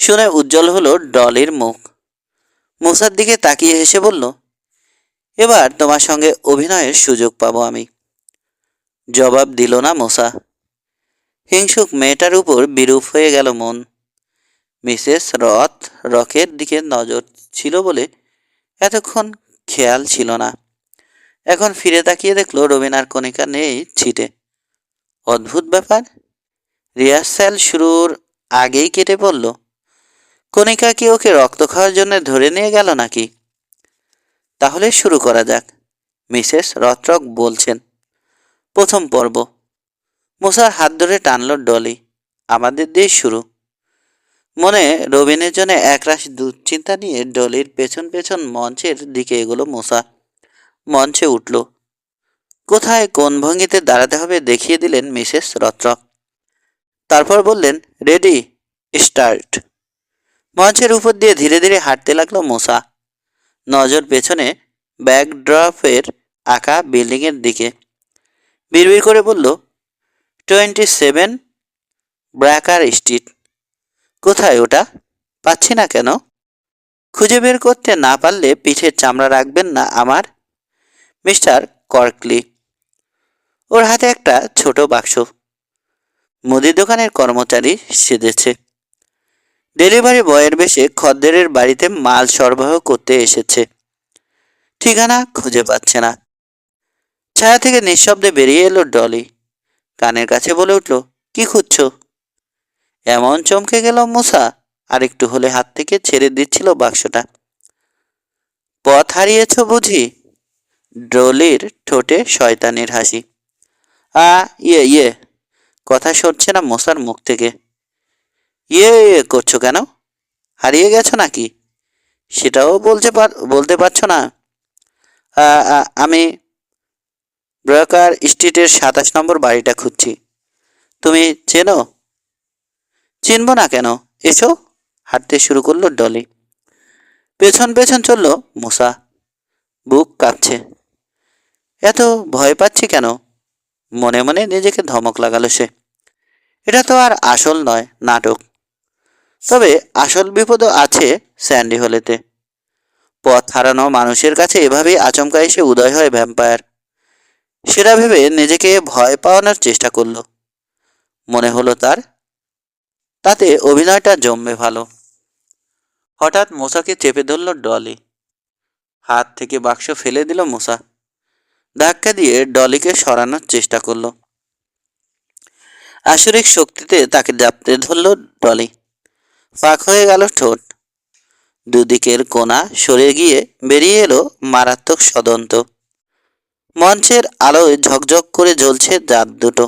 শুনে উজ্জ্বল হলো ডলির মুখ। মুসার দিকে তাকিয়ে হেসে বলল, এবার তোমার সঙ্গে অভিনয়ের সুযোগ পাবো আমি। জবাব দিল না মোসা। হিংসুক মেয়েটার উপর বিরূপ হয়ে গেল মন। মিসেস রথ রকের দিকে নজর ছিল বলে এতক্ষণ খেয়াল ছিল না। এখন ফিরে তাকিয়ে দেখলো রবিন আর কণিকা নেই ছিটে। অদ্ভুত ব্যাপার। রিহার্সাল শুরুর আগেই কেটে পড়ল। কণিকা কি ওকে রক্ত খাওয়ার জন্য ধরে নিয়ে গেল নাকি? তাহলে শুরু করা যাক। মিসেস রথরক বলছেন, প্রথম পর্ব। মুসার হাত ধরে টানল ডলি। আমাদের দিয়ে শুরু। মনে রবিনের জন্য একরাশ দুশ্চিন্তা নিয়ে ডলির পেছন পেছন মঞ্চের দিকে এগোলো মুসা। মঞ্চে উঠল। কোথায় কোন ভঙ্গিতে দাঁড়াতে হবে দেখিয়ে দিলেন মিসেস রথরক। তারপর বললেন, রেডি, স্টার্ট। মঞ্চের উপর দিয়ে ধীরে ধীরে হাঁটতে লাগলো মুসা। নজর পেছনে ব্যাকড্রপের আঁকা বিল্ডিংয়ের দিকে। বিড়বিড় করে বলল, 27 ব্র্যাকার স্ট্রিট। কোথায় ওটা? পাচ্ছি না কেন? খুঁজে বের করতে না পারলে পিঠের চামড়া রাখবেন না আমার, মিস্টার কর্কলি। ওর হাতে একটা ছোট বাক্স। মুদির দোকানের কর্মচারী সেজেছে। ডেলিভারি বয়ের বেশে খদ্দেরের বাড়িতে মাল সরবরাহ করতে এসেছে। ঠিকানা খুঁজে পাচ্ছে না। ছায়া থেকে নিঃশব্দে বেরিয়ে এলো ডলি। কানের কাছে বলে উঠল, কি খুঁজছো? এমন চমকে গেল মুসা, আর একটু হলে হাত থেকে ছেড়ে দিচ্ছিল বাক্সটা। পথ হারিয়েছ বুঝি? ডলির ঠোঁটে শয়তানের হাসি। ইয়ে। কথা সরছে না মশার মুখ থেকে। ইয়ে করছো কেন? হারিয়ে গেছো নাকি? সেটাও বলতে পারছো না? আমি ব্রোকার স্ট্রিটের 27 নম্বর বাড়িটা খুঁজছি। তুমি চেনো? চিনব না কেন, এসো। হাঁটতে শুরু করলো ডলি। পেছন পেছন চলল মুসা। বুক কাঁপছে। এত ভয় পাচ্ছি কেন? মনে মনে নিজেকে ধমক লাগালো সে। এটা তো আর আসল নয়, নাটক। তবে আসল বিপদও আছে স্যান্ডি হলেতে। পথ হারানো মানুষের কাছে এভাবেই আচমকা এসে উদয় হয় ভ্যাম্পায়ার। সেটা ভেবে নিজেকে ভয় পাওয়ানোর চেষ্টা করলো। মনে হলো তাতে অভিনয়টা জমবে ভালো। হঠাৎ মশাকে চেপে ধরল ডলি। হাত থেকে বাক্স ফেলে দিল মশা। ধাক্কা দিয়ে ডলিকে সরানোর চেষ্টা করলো। আসরিক শক্তিতে তাকে জাপটে ধরল ডলি। ফাঁক হয়ে গেল ঠোঁট। দুদিকের কোণা সরে গিয়ে বেরিয়ে এলো মারাত্মক সদন্ত। মঞ্চের আলোয় ঝকঝক করে জ্বলছে দাঁত দুটো।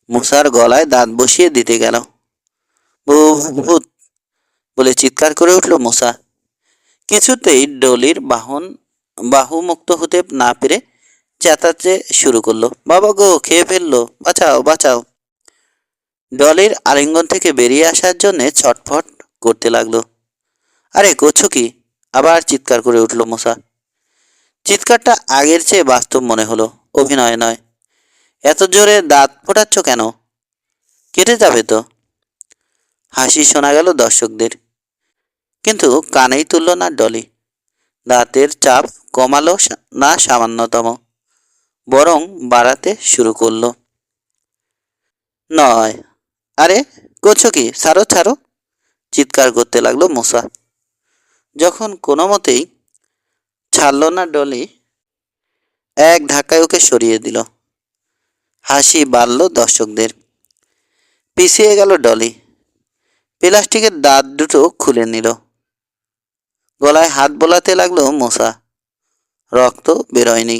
মূসার গলায় দাঁত বসিয়ে দিতে গেল। ভূত বলে চিৎকার করে উঠল মূসা। কিছুতেই ডলির বাহু মুক্ত হতে না পেরে চেঁচাতে শুরু করলো, বাবা গো, খেয়ে ফেললো, বাঁচাও বাঁচাও। ডলির আলিঙ্গন থেকে বেরিয়ে আসার জন্যে ছটফট করতে লাগলো। আরে করছো কি? আবার চিৎকার করে উঠল মূসা। চিৎকারটা আগের চেয়ে বাস্তব মনে হলো, অভিনয় নয়। এত জোরে দাঁত ফোটাচ্ছ কেন? কেটে যাবে তো। হাসি শোনা গেল দর্শকদের, কিন্তু কানেই তুলল না ডলি। দাঁতের চাপ কমালো না সামান্যতম, বরং বাড়াতে শুরু করলো। নয়। আরে করছো কি? ছাড়ো ছাড়ো, চিৎকার করতে লাগলো মূসা। যখন কোনো মতেই ছাড়ল না ডলি, এক ধাক্কায় ওকে সরিয়ে দিল। হাসি বাড়ল দর্শকদের। পিছিয়ে গেল ডলি। প্লাস্টিকের দাঁত দুটো খুলে নিল। গলায় হাত বোলাতে লাগলো মশা। রক্ত বেরোয়নি,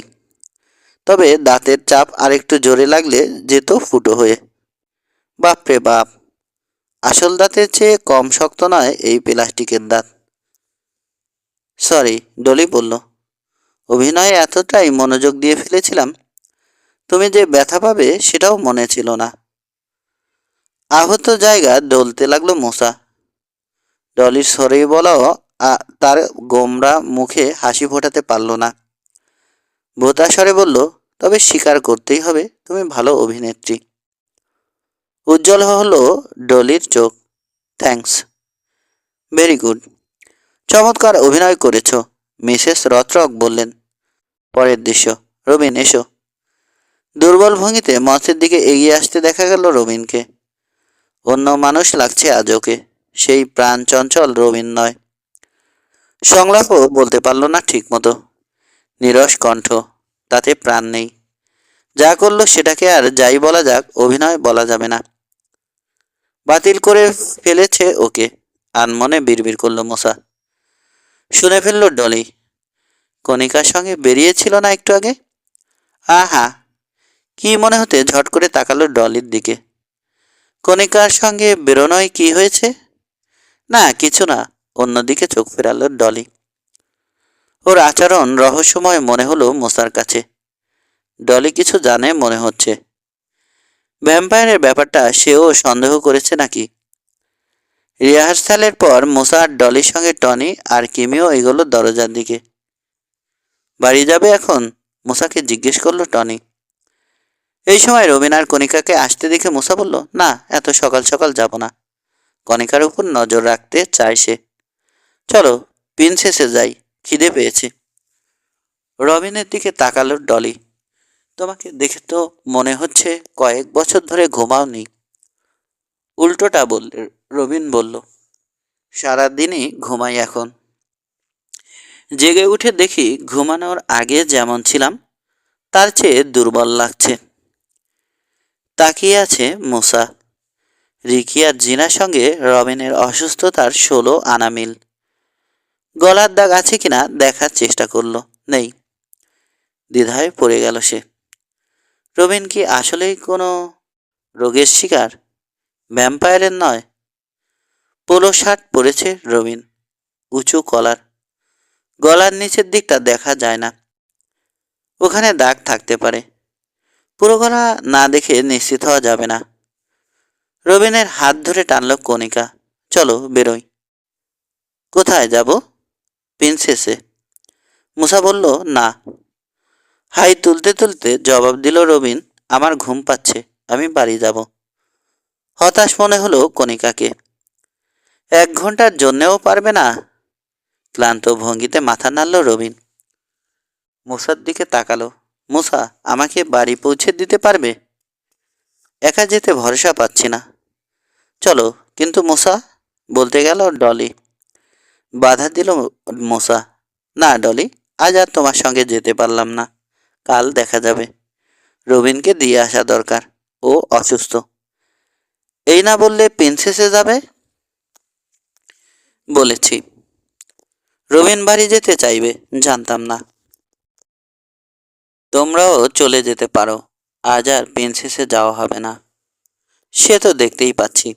তবে দাঁতের চাপ আরেকটু জোরে লাগলে যেত ফুটো হয়ে। বাপরে বাপ, আসল দাঁতের চেয়ে কম শক্ত নয় এই প্লাস্টিকের দাঁত। সরি, ডলি বলল। অভিনয়ে এতটাই মনোযোগ দিয়ে ফেলেছিলাম, তুমি যে ব্যথা পাবে সেটাও মনে ছিল না। আহত জায়গা ডলতে লাগলো মশা। ডলির সরেই বলাও তার গোমরা মুখে হাসি ফোটাতে পারল না। ভোতা স্বরে বলল, তবে স্বীকার করতেই হবে তুমি ভালো অভিনেত্রী। উজ্জ্বল হলো ডলির চোখ। থ্যাঙ্কস, ভেরি গুড, চমৎকার অভিনয় করেছ, মিসেস রথরক বললেন। পরের দৃশ্য, রবিন এসো। দুর্বল ভঙ্গিতে মঞ্চের দিকে এগিয়ে আসতে দেখা গেল রবিনকে। অন্য মানুষ লাগছে আজ ওকে, সেই প্রাণ চঞ্চল রবিন নয়। সংলাপও বলতে পারল না ঠিক মতো। নিরস কণ্ঠ, তাতে প্রাণ নেই। যা করলো সেটাকে আর যাই বলা যাক, অভিনয় বলা যাবে না। বাতিল করে ফেলেছে ওকে, আনমনে বিড়বিড় করলো মশা। শুনে ফেললো ডলি। কণিকার সঙ্গে বেরিয়েছিল না একটু আগে? আহা, কি মনে হতে ঝট করে তাকালো ডলির দিকে। কণিকার সঙ্গে বেরোনোয় কি হয়েছে? না কিছু না, অন্যদিকে চোখ ফেরালো ডলি। ওর আচরণ রহস্যময় মনে হলো মশার কাছে। ডলি কিছু জানে মনে হচ্ছে। ভ্যাম্পায়ারের ব্যাপারটা সেও সন্দেহ করেছে নাকি? রিহার্সালের পর মশা আর ডলির সঙ্গে টনি আর কিমিও এগোলো দরজার দিকে। বাড়ি যাবে এখন? মশাকে জিজ্ঞেস করলো টনি। এই সময় রবিন আর কণিকাকে আসতে দেখে মশা বলল, না, এত সকাল সকাল যাব না। কণিকার উপর নজর রাখতে চায় সে। চলো প্রিন্সেসে যাই, খিদে পেয়েছে। রবিনের দিকে তাকালো ডলি। তোমাকে দেখে তো মনে হচ্ছে কয়েক বছর ধরে ঘুমাওনি। উল্টোটা বললে রবিন বলল, সারাদিনই ঘুমাই এখন। জেগে উঠে দেখি ঘুমানোর আগে যেমন ছিলাম তার চেয়ে দুর্বল লাগছে। তাকিয়ে আছে মূসা। রিকি আর জিনার সঙ্গে রবিনের অসুস্থতার 16 আনা মিল। গলার দাগ আছে কিনা দেখার চেষ্টা করলো, নেই। দ্বিধায় পড়ে গেল সে। রবিন কি আসলেই কোনো রোগের শিকার? ভ্যাম্পায়ারের নয়। পোলো শার্ট পরেছে রবিন, উঁচু কলার। গলার নিচের দিকটা দেখা যায় না। ওখানে দাগ থাকতে পারে, পুরো গলা না দেখে নিশ্চিত হওয়া যাবে না। রবিনের হাত ধরে টানল কণিকা। চলো বেরোই। কোথায় যাব? প্রিন্সেসে। মুসা বলল, না। হাই তুলতে তুলতে জবাব দিল রবিন, আমার ঘুম পাচ্ছে, আমি বাড়ি যাব। হতাশ মনে হলো কণিকাকে। 1 ঘন্টার জন্যেও পারবে না? ক্লান্ত ভঙ্গিতে মাথা নাড়ল রবিন। মুসার দিকে তাকালো। মুসা, আমাকে বাড়ি পৌঁছে দিতে পারবে? একা যেতে ভরসা পাচ্ছি না। চলো। কিন্তু মুসা, বলতে গেল ডলি। বাধা দিল মুসা। না ডলি, আজ আর তোমার সঙ্গে যেতে পারলাম না। কাল দেখা যাবে। রবিনকে দিয়ে আসা দরকার। ও অসুস্থ। এই না বললে প্রিন্সেসে যাবে? বলেছি। রবিন বাড়ি যেতে চাইবে, জানতাম না। তোমরাও চলে যেতে পারো। আজ আর প্রিন্সেসে যাওয়া হবে না। সে তো দেখতেই পাচ্ছি।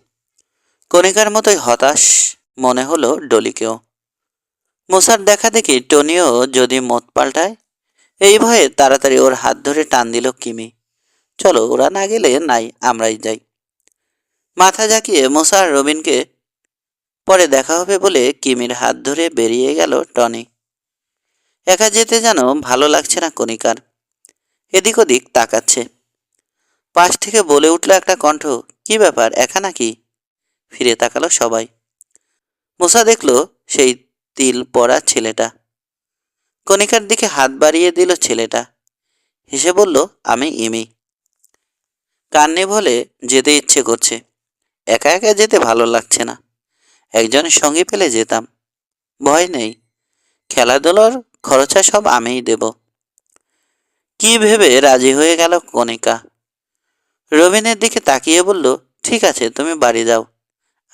কণিকার মতোই হতাশ মনে হলো ডলিকেও। মুসার দেখা দেখি টনিও যদি মত পাল্টায়, এই ভয়ে তাড়াতাড়ি ওর হাত ধরে টান দিল কিমি। চলো, ওরা না গেলে নাই, আমরাই যাই। মাথা ঝাঁকিয়ে মুসা আর রবিনকে পরে দেখা হবে বলে কিমির হাত ধরে বেরিয়ে গেল টনি। একা যেতে যেন ভালো লাগছে না কণিকার। এদিক ওদিক তাকাচ্ছে। পাশ থেকে বলে উঠল একটা কণ্ঠ, কি ব্যাপার, একা নাকি? ফিরে তাকালো সবাই। মুসা দেখল সেই তিল পরা ছেলেটা। কণিকার দিকে হাত বাড়িয়ে দিল ছেলেটা। হেসে বলল, আমি ইমি। কান্নে বলে যেতে ইচ্ছে করছে। একা একা যেতে ভালো লাগছে না। একজন সঙ্গী পেলে যেতাম। ভয় নেই। খেলাধুলার খরচা সব আমিই দেব। কি ভেবে রাজি হয়ে গেল কণিকা। রবিনের দিকে তাকিয়ে বলল, ঠিক আছে, তুমি বাড়ি যাও,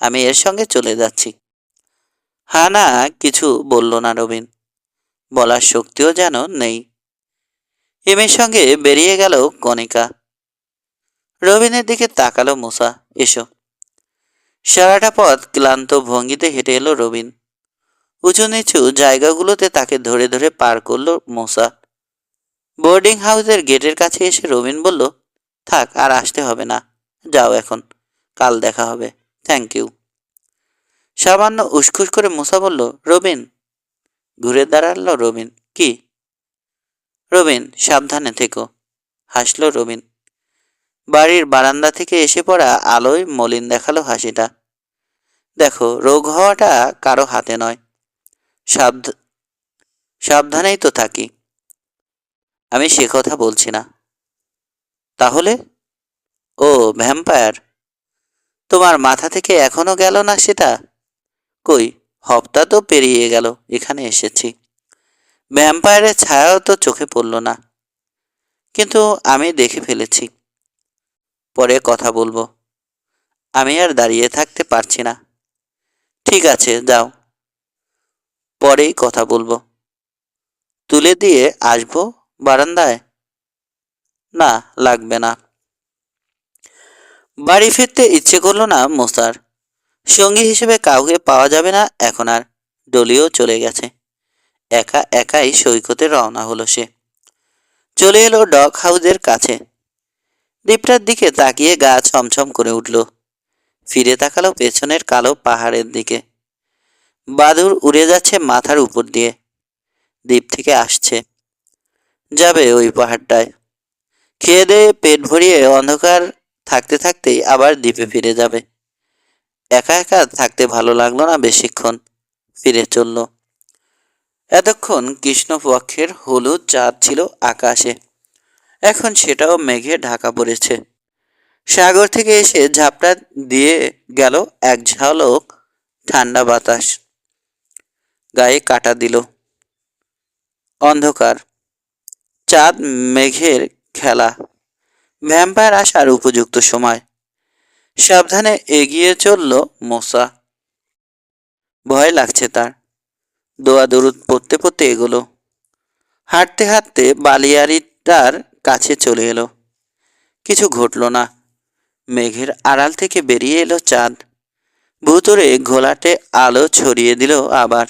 আমি এর সঙ্গে চলে যাচ্ছি। হ্যাঁ না কিছু বলল না রবিন। বলার শক্তিও যেন নেই। এমের সঙ্গে বেরিয়ে গেল কণিকা। রবিনের দিকে তাকালো মুসা। এসো। সারাটা পথ ক্লান্ত ভঙ্গিতে হেঁটে এলো রবিন। উঁচু নিচু জায়গাগুলোতে তাকে ধরে ধরে পার করলো মুসা। বোর্ডিং হাউসের গেটের কাছে এসে রবিন বলল, থাক, আর আসতে হবে না। যাও এখন, কাল দেখা হবে। Thank you. সামান্য উসখুস করে মুসা বলল, রবিন। ঘুরে দাঁড়ালো রবিন। কি? রবিন, সাবধানে থেকো। হাসলো রবিন। বাড়ির বারান্দা থেকে এসে পড়া আলোয় মলিন দেখালো হাসিটা। দেখো, রোগ হওয়াটা কারো হাতে নয়। সাবধ সাবধানেই তো থাকি। আমি সে কথা বলছি না। তাহলে? ও, ভ্যাম্পায়ার। তোমার মাথা থেকে এখনো গেল না সেটা? কই, হপ্তা তো পেরিয়ে গেল এখানে এসেছি। ভ্যাম্পায়ারের ছায়াও তো চোখে পড়ল না। কিন্তু আমি দেখে ফেলেছি। পরে কথা বলবো। আমি আর দাঁড়িয়ে থাকতে পারছি না। ঠিক আছে, যাও। পরেই কথা বলবো। তুলে দিয়ে আসবো বারান্দায়? না, লাগবে না। বাড়ি ফিরতে ইচ্ছে করলো না মোসার। সঙ্গী হিসেবে কাউকে পাওয়া যাবে না এখন আর। ডলিও চলে গেছে। একা একাই সৈকতে রওনা হলো সে। চলে এলো ডগ হাউসের কাছে। দ্বীপটার দিকে তাকিয়ে গা ছমছম করে উঠল। ফিরে তাকালো পেছনের কালো পাহাড়ের দিকে। বাদুড় উড়ে যাচ্ছে মাথার উপর দিয়ে। দ্বীপ থেকে আসছে। যাবে ওই পাহাড়টায়। খেয়ে দেয়ে পেট ভরিয়ে অন্ধকার থাকতে থাকতেই আবার দ্বীপে ফিরে যাবে। একা একা থাকতে ভালো লাগলো না বেশিক্ষণ। ফিরে চলল। এতক্ষণ কৃষ্ণপক্ষের হলুদ চাঁদ ছিল আকাশে। এখন সেটাও মেঘে ঢাকা পড়েছে। সাগর থেকে এসে ঝাপটা দিয়ে গেল এক ঝলক ঠান্ডা বাতাস। গায়ে কাটা দিল। অন্ধকার। চাঁদ মেঘের খেলা। ভ্যাম্পায়ার আসার উপযুক্ত সময়। সাবধানে এগিয়ে চলল মোসা। ভয় লাগছে তার। দোয়া দরুদ পড়তে পড়তে এগোলো। হাঁটতে হাঁটতে বালিয়াড়িটার কাছে চলে এলো। কিছু ঘটল না। মেঘের আড়াল থেকে বেরিয়ে এলো চাঁদ। ভুতুড়ে ঘোলাটে আলো ছড়িয়ে দিল আবার।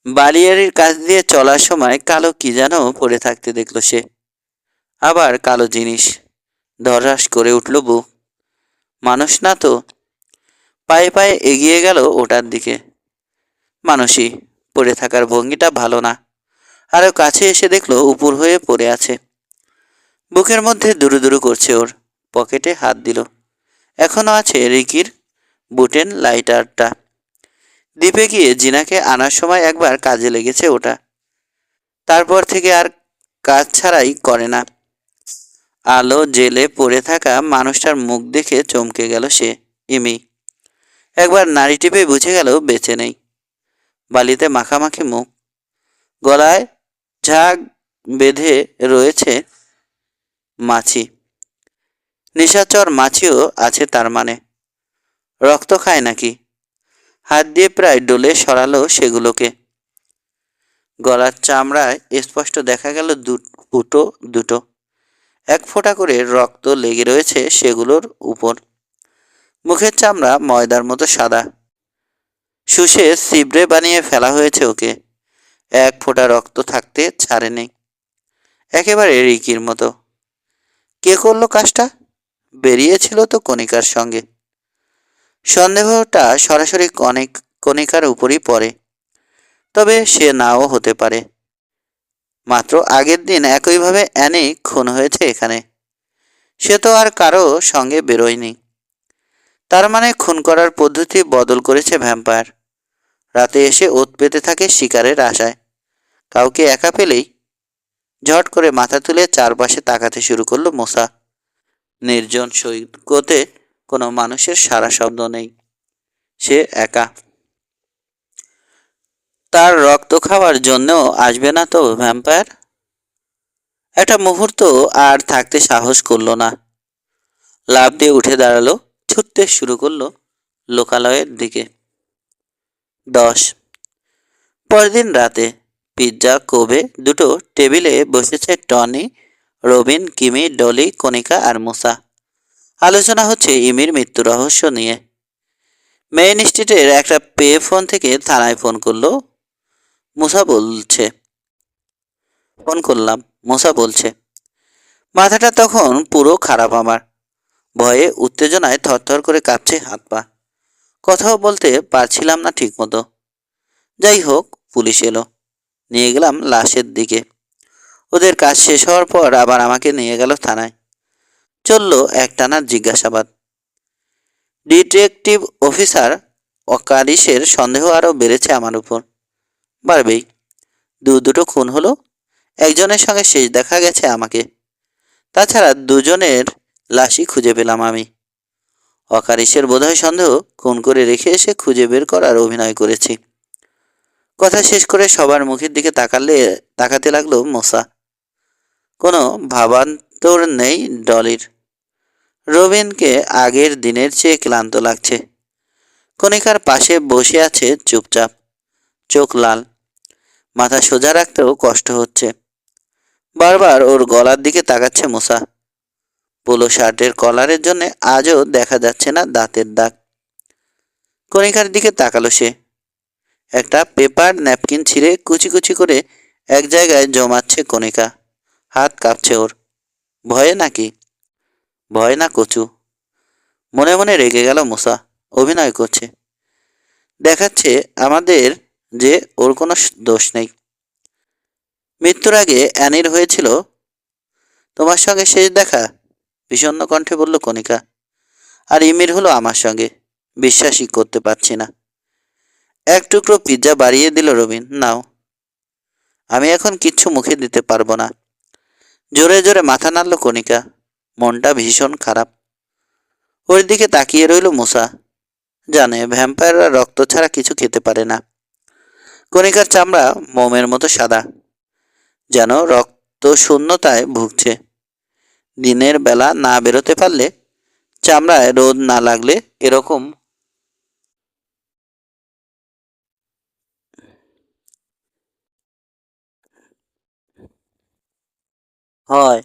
বালিয়াড়ির কাছ দিয়ে চলার সময় কালো কি যেন পড়ে থাকতে দেখল সে। আবার কালো জিনিস। ধড়াস করে উঠল বুক। মানুষ না তো। পায়ে পায়ে এগিয়ে গেল ওটার দিকে। মানুষই। পড়ে থাকার ভঙ্গিটা ভালো না। আরো কাছে এসে দেখলো উপুর হয়ে পড়ে আছে। বুকের মধ্যে দুরু দুরু করছে ওর। পকেটে হাত দিল। এখনো আছে রিকির বুটেন লাইটারটা। দ্বীপে গিয়ে জিনাকে আনার সময় একবার কাজে লেগেছে ওটা। তারপর থেকে আর কাজ ছাড়াই করে না। আলো জেলে পড়ে থাকা মানুষটার মুখ দেখে চমকে গেল সে। ইমি একবার নাড়ি টিপে বুঝে গেল বেঁচে নেই। বালিতে মাখামাখি মুখ, গলায় ঝাঁক বেঁধে রয়েছে মাছি। নিশাচর মাছিও আছে তার মানে। রক্ত খায় নাকি? হাত দিয়ে প্রায় ডলে সরালো সেগুলোকে। গলার চামড়ায় স্পষ্ট দেখা গেল ফুটো দুটো। এক ফোঁটা করে রক্ত লেগে রয়েছে সেগুলোর উপর। মুখের চামড়া ময়দার মতো সাদা। শুষে ছিবড়ে বানিয়ে ফেলা হয়েছে ওকে। এক ফোঁটা রক্ত থাকতে ছাড়েনি। একেবারে রিকির মতো। কে করলো কাজটা? বেরিয়েছিল তো কণিকার সঙ্গে। সন্দেহটা সরাসরি কণিকার উপরই পড়ে। তবে সে নাও হতে পারে। মাত্র আগের দিন একইভাবে অ্যানি খুন হয়েছে এখানে। সে তো আর কারো সঙ্গে বেরোয়নি। তার মানে খুন করার পদ্ধতি বদল করেছে ভ্যাম্পায়ার। রাতে এসে ওত পেতে থাকে শিকারের আশায়। কাউকে একা পেলেই ঝট করে মাথা তুলে চারপাশে তাকাতে শুরু করলো মশা। নির্জন সৈকতে কোনো মানুষের সারা শব্দ নেই। সে একা। তার রক্ত খাওয়ার জন্যও আসবে না তো ভ্যাম্পায়ার? একটা মুহূর্ত আর থাকতে সাহস করলো না। লাফ দিয়ে উঠে দাঁড়ালো, ছুটতে শুরু করলো লোকালয়ের দিকে। 10 পরদিন রাতে পিৎজা কোবে দুটো টেবিলে বসেছে টনি, রবিন, কিমি, ডলি, কণিকা আর মুসা। আলোচনা হচ্ছে ইমির মৃত্যু রহস্য নিয়ে। মেইন স্ট্রিটের একটা পে ফোন থেকে থানায় ফোন করলো। মুসা বলছে ফোন করলাম, মুসা বলছে। মাথাটা তখন পুরো খারাপ আমার। ভয়ে উত্তেজনায় থরথর করে কাঁপছে হাত পা। কথাও বলতে পারছিলাম না ঠিক মতো। যাই হোক, পুলিশ এলো। নিয়ে গেলাম লাশের দিকে। ওদের কাজ শেষ হওয়ার পর আবার আমাকে নিয়ে গেল থানায়। চললো একটানা জিজ্ঞাসাবাদ। ডিটেকটিভ অফিসার অকারিসের সন্দেহ আরও বেড়েছে আমার উপর। বাড়বেই। দুটো খুন হলো। একজনের সঙ্গে শেষ দেখা গেছে আমাকে। তাছাড়া দুজনের লাশই খুঁজে পেলাম আমি। অকারিসের বোধহয় সন্দেহ খুন করে রেখে এসে খুঁজে বের করার অভিনয় করেছি। কথা শেষ করে সবার মুখের দিকে তাকাতে লাগলো মশা। কোনো ভাবান্তর নেই ডলির। রবিনকে আগের দিনের চেয়ে ক্লান্ত লাগছে। কণিকার পাশে বসে আছে চুপচাপ, চোখ লাল। মাথা সোজা রাখতেও কষ্ট হচ্ছে। বারবার ওর গলার দিকে তাকাচ্ছে মশা। পোলো শার্টের কলারের জন্য আজও দেখা যাচ্ছে না দাঁতের দাগ। কণিকার দিকে তাকালো সে। একটা পেপার ন্যাপকিন ছিঁড়ে কুচি কুচি করে এক জায়গায় জমাচ্ছে কণিকা। হাত কাঁপছে ওর। ভয়ে নাকি? ভয় না কচু। মনে মনে রেগে গেল মূসা। অভিনয় করছে, দেখাচ্ছে আমাদের যে ওর কোনো দোষ নেই। মৃত্যুর আগে অ্যানির হয়েছিল তোমার সঙ্গে শেষ দেখা, বিষণ্ণ কণ্ঠে বলল কণিকা। আর ইমির হলো আমার সঙ্গে। বিশ্বাসই করতে পারছি না। এক টুকরো পিৎজা বাড়িয়ে দিল রবিন। নাও। আমি এখন কিচ্ছু মুখে দিতে পারবো না। জোরে জোরে মাথা নাড়ল কণিকা। মনটা ভীষণ খারাপ। ওর দিকে তাকিয়ে রইল মূসা। জানে ভ্যাম্পায়াররা রক্ত ছাড়া কিছু খেতে পারে না। কণিকার চামড়া মোমের মতো সাদা, যেন রক্ত শূন্যতায় ভুগছে। দিনের বেলা না বেরোতে পারলে, চামড়ায় রোদ না লাগলে এরকম হয়।